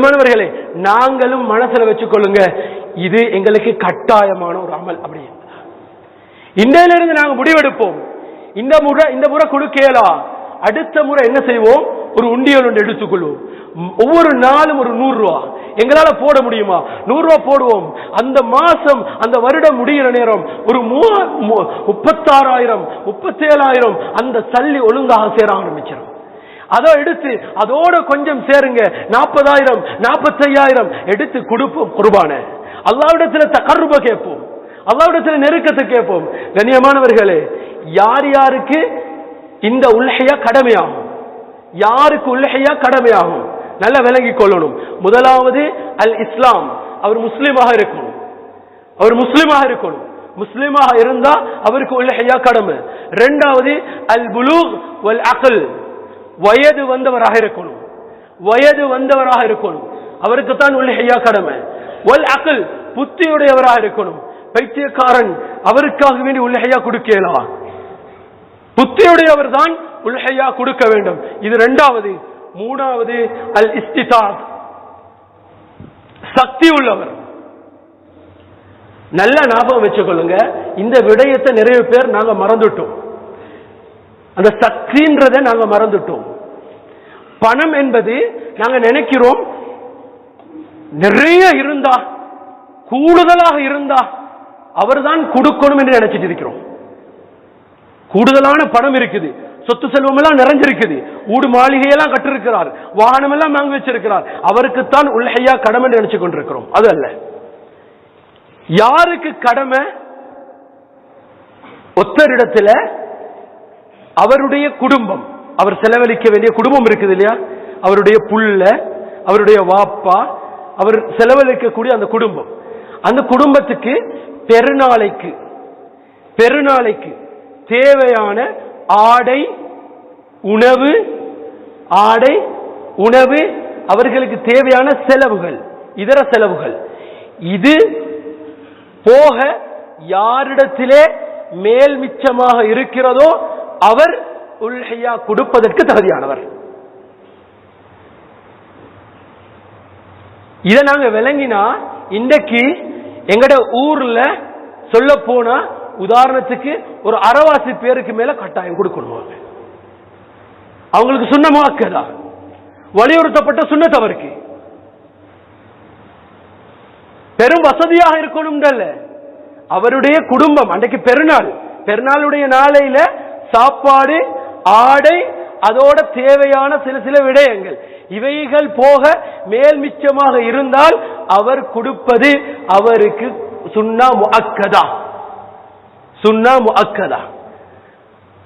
மாணவர்களே, நாங்களும் மனசுல வச்சுக்கொள்ளுங்க, இது எங்களுக்கு கட்டாயமான ஒரு அமல். அப்படி இன்றையிலிருந்து நாங்க முடிவெடுப்போம். இந்த முறை கொடுக்கலா, அடுத்த முறை என்ன செய்வோம்? ஒரு உண்டியல் ஒன்று எடுத்துக்கொள்வோம். ஒவ்வொரு நாளும் ஒரு 100 ரூபா எங்களால போட முடியுமா? 100 ரூபா போடுவோம். அந்த மாசம், அந்த வருடம் முடிகிற நேரம் ஒரு 36,000 37,000 அந்த சல்லி ஒழுங்காக சேர ஆரம்பிச்சிடும். அதை எடுத்து அதோட கொஞ்சம் சேருங்க, 40,000 45,000 எடுத்து கொடுப்போம். குர்பான அல்லாஹ்விடத்துல தகர்ருப கேட்போம், அல்லாஹ்விடத்துல நெருக்கத்தை கேட்போம். கண்ணியமானவர்களே, யார் யாருக்கு இந்த உல்ஹியா கடமையாகும், யாருக்கு உல்ஹியா கடமையாகும் நல்லா விளங்கிக் கொள்ளணும். முதலாவது அல் இஸ்லாம், அவர் முஸ்லிமாக இருக்கணும். அவர் முஸ்லிமாக இருக்கணும். முஸ்லிமாக இருந்தா அவருக்கு உல்ஹியா கடமை. இரண்டாவது அல் புலூக் வல் அக்ல், வயது வந்தவராக இருக்கணும். வயது வந்தவராக இருக்கணும், அவருக்கு தான் உல்ஹியா கடமை. வல் அக்ல், புத்தியுடையவராக இருக்கணும். பைத்தியக்காரன் அவருக்காக வேண்டி உல்ஹியா கொடுக்கலாம். புத்தியுடையவர் தான் உல்ஹியா கொடுக்க வேண்டும். இது இரண்டாவது. மூணாவது அல் இஸ்திதாத், சக்தி உள்ளவர். நல்ல ஞாபகம் வச்சுக்கொள்ளுங்க, இந்த விடயத்தை நிறைய பேர் நாங்க மறந்துட்டோம். அந்த சக்தின்றதை நாங்க மறந்துட்டோம். பணம் என்பது நாங்க நினைக்கிறோம் நிறைய இருந்தா, கூடுதலாக இருந்தா அவர்தான் கொடுக்கணும் என்று நினைச்சிட்டு இருக்கிறோம். கூடுதலான பணம் இருக்குது, சொத்து செல்வம் எல்லாம் நிறைஞ்சிருக்குது, ஊடு மாளிகையெல்லாம் கட்டிருக்கிறார், வாகனம் எல்லாம் வாங்கி வச்சிருக்கிறார், அவருக்குத்தான் உல்ஹியா கடமை நினைச்சு கொண்டிருக்கிறோம். அது அல்ல. யாருக்கு கடமை? ஒத்தரிடத்துல அவருடைய குடும்பம், அவர் செலவழிக்க வேண்டிய குடும்பம் இருக்குது இல்லையா, அவருடைய புள்ள, அவருடைய வாப்பா, அவர் செலவழிக்கக்கூடிய அந்த குடும்பம், அந்த குடும்பத்துக்கு பெருநாளைக்கு தேவையான ஆடை உணவு, அவர்களுக்கு தேவையான செலவுகள், இதர செலவுகள், இது போக யாரிடத்திலே மேல் மிச்சமாக இருக்கிறதோ அவர் உல்ஹியா கொடுப்பதற்கு தகுதியானவர். இதை நாங்க விளங்கினா, இன்றைக்கு எங்கட ஊர்ல சொல்ல போனா உதாரணத்துக்கு ஒரு அரைவாசி பேருக்கு மேல கட்டாயம் கொடுக்கணும். அவங்களுக்கு சுண்ணமாக்கதா, வலியுறுத்தப்பட்ட சுண்ணத்தவருக்கு பெரும் வசதியாக இருக்கணும். அவருடைய குடும்பம் அன்றைக்கு பெருநாளுடைய நாளையில சாப்பாடு, ஆடை, அதோட தேவையான சில விடயங்கள், இவைகள் போக மேல் மிச்சமாக இருந்தால் அவர் கொடுப்பது அவருக்கு சுன்னா முஅக்கதா.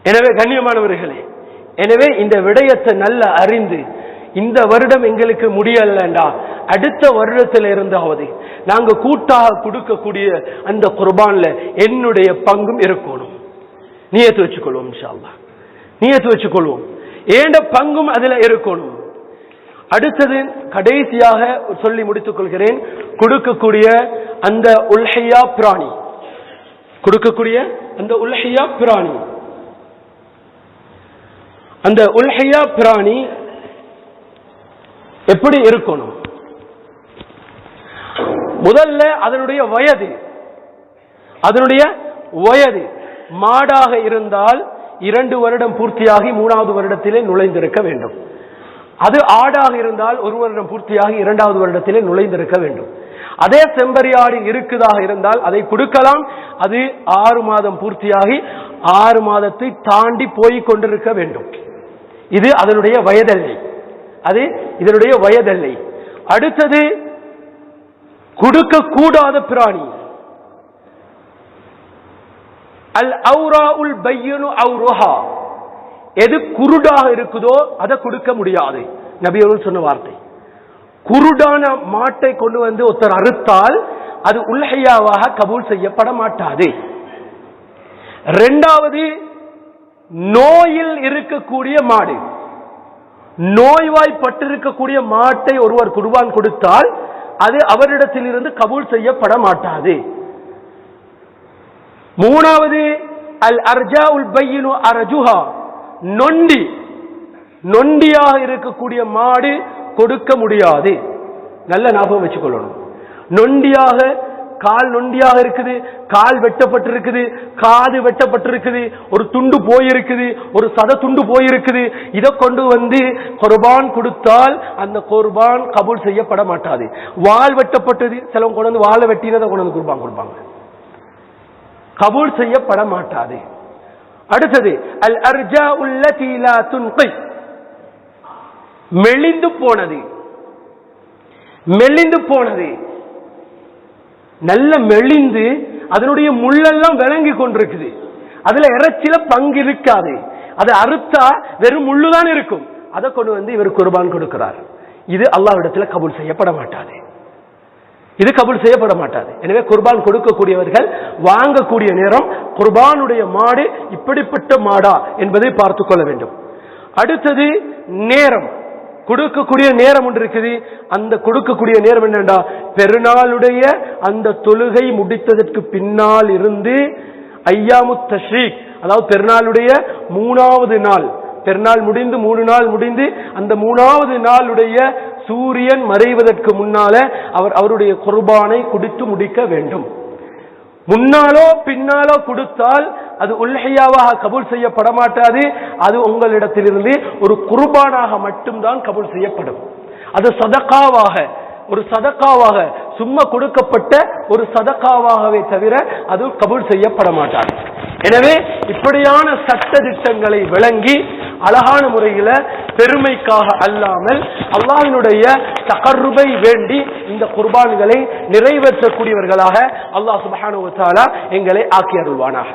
எனவே கண்ணியமானவர்களே, எனவே இந்த விடயத்தை நல்ல அறிந்து, இந்த வருடம் எங்களுக்கு முடியலண்டா அடுத்த வருடத்தில் இருந்தாவது நாங்க கூட்டாக கொடுக்கக்கூடிய அந்த குர்பான்ல என்னுடைய பங்கும் இருக்கணும். நியத்து வச்சுக்கொள்வோம், இன்ஷா அல்லாஹ் நியத்து வச்சுக்கொள்வோம், ஏண்ட பங்கும் அதுல இருக்கணும். அடுத்தது கடைசியாக சொல்லி முடித்துக் கொள்கிறேன், கொடுக்கக்கூடிய அந்த உல்ஹியா பிராணி, அந்த உல்ஹியா பிராணி எப்படி இருக்கணும்? முதல்ல அதனுடைய வயது மாடாக இருந்தால் 2 வருடம் பூர்த்தியாகி 3வது வருடத்திலே நுழைந்திருக்க வேண்டும். அது ஆடாக இருந்தால் 1 வருடம் பூர்த்தியாகி 2வது வருடத்திலே நுழைந்திருக்க வேண்டும். அதே செம்பரியாடு இருக்குதாக இருந்தால் அதை கொடுக்கலாம். அது 6 மாதம் பூர்த்தியாகி 6 மாதத்தை தாண்டி போய் கொண்டிருக்க வேண்டும். இது அதனுடைய வயதெல்லை. அடுத்தது கொடுக்க கூடாத பிராணி அல் அவுராஉல் பையனு அவுருஹா, எது குருடாக இருக்குதோ அதை கொடுக்க முடியாது. நபி அவர்கள் சொன்ன வார்த்தை. குருடான மாட்டை கொண்டு வந்து ஒருத்தர் அறுத்தால் அது உல்ஹியாவாக கபூல் செய்யப்பட மாட்டாது. இரண்டாவது, நோயில் இருக்கக்கூடிய மாடு, நோய்வாய்ப்பட்டிருக்கக்கூடிய மாட்டை ஒருவர் குர்பான் கொடுத்தால் அது அவரிடத்தில் இருந்து கபூல் செய்யப்பட மாட்டாது. மூணாவது அல் அர்ஜாஉல் பையினு அரஜுஹா, நொண்டியாக இருக்கக்கூடிய மாடு கொடுக்க முடியாது. நல்ல ஞாபகம் வச்சுக்கொள்ளணும். நொண்டியாக, கால் நொண்டியாக இருக்குது, கால் வெட்டப்பட்டிருக்குது, காது வெட்டப்பட்டிருக்குது, ஒரு துண்டு போயிருக்குது, ஒரு சத துண்டு போயிருக்குது. இதை கொண்டு வந்து குர்பான் கொடுத்தால் அந்த குர்பான் கபூல் செய்யப்பட மாட்டாது. வால் வெட்டப்பட்டது, சிலவங்க கொண்டு வந்து வாழை வெட்டினதை கொண்டு வந்து குர்பான் கொடுப்பாங்க, கபூல் செய்யப்பட மாட்டாது. அடுத்தது அல் அர்ஜா உள்ளதி லா துன்கி, மெலிந்து போனது. மெலிந்து போனது, நல்ல மெலிந்து அதனுடைய முள்ளெல்லாம் விளங்கி கொண்டிருக்குது, அதுல இறைச்சில பங்கு இருக்காது, அதை அறுத்தா வெறும் முள்ளுதான் இருக்கும். அதை கொண்டு வந்து இவர் குர்பான் கொடுக்கிறார். இது அல்லாஹ்விடத்துல கபூல் செய்யப்பட மாட்டாது. இது கபூல் செய்யப்பட மாட்டாது. எனவே குர்பான் கொடுக்கக்கூடியவர்கள் வாங்கக்கூடிய நேரம் குர்பானுடைய மாடு இப்படிப்பட்ட மாடா என்பதை பார்த்துக் கொள்ள வேண்டும். அடுத்தது நேரம், கொடுக்கக்கூடிய நேரம் ஒன்று இருக்குது. அந்த கொடுக்கக்கூடிய நேரம் என்னண்டா, பெருநாளுடைய அந்த தொழுகை முடித்ததற்கு பின்னால் இருந்து ஐயாமு தஷ்ரீக், அதாவது பெருநாளுடைய 3வது நாள், பெருநாள் முடிந்து 3 நாள் முடிந்து அந்த 3வது நாளுடைய சூரியன் மறைவதற்கு முன்னால அவருடைய குர்பானை குடித்து முடிக்க வேண்டும். முன்னாலோ பின்னாலோ கொடுத்தால் அது உல்ஹியாவாக கபூல் செய்யப்பட மாட்டாது. அது உங்களிடத்திலிருந்து ஒரு குர்பானாக மட்டும்தான் கபூல் செய்யப்படும். அது சதகாவாக, ஒரு சதகாவாக, சும்மா கொடுக்கப்பட்ட ஒரு சதகாவாகவே தவிர அது கபூல் செய்யப்பட மாட்டாது. எனவே இப்படியான சட்ட திட்டங்களை விளங்கி அழகான முறையில பெருமைக்காக அல்லாமல் அல்லாஹ்வினுடைய தகர்ருபை வேண்டி இந்த குர்பான்களை நிறைவேற்றக்கூடியவர்களாக அல்லாஹ் சுப்ஹானஹு வ தஆலா எங்களை ஆக்கி அருள்வானாக.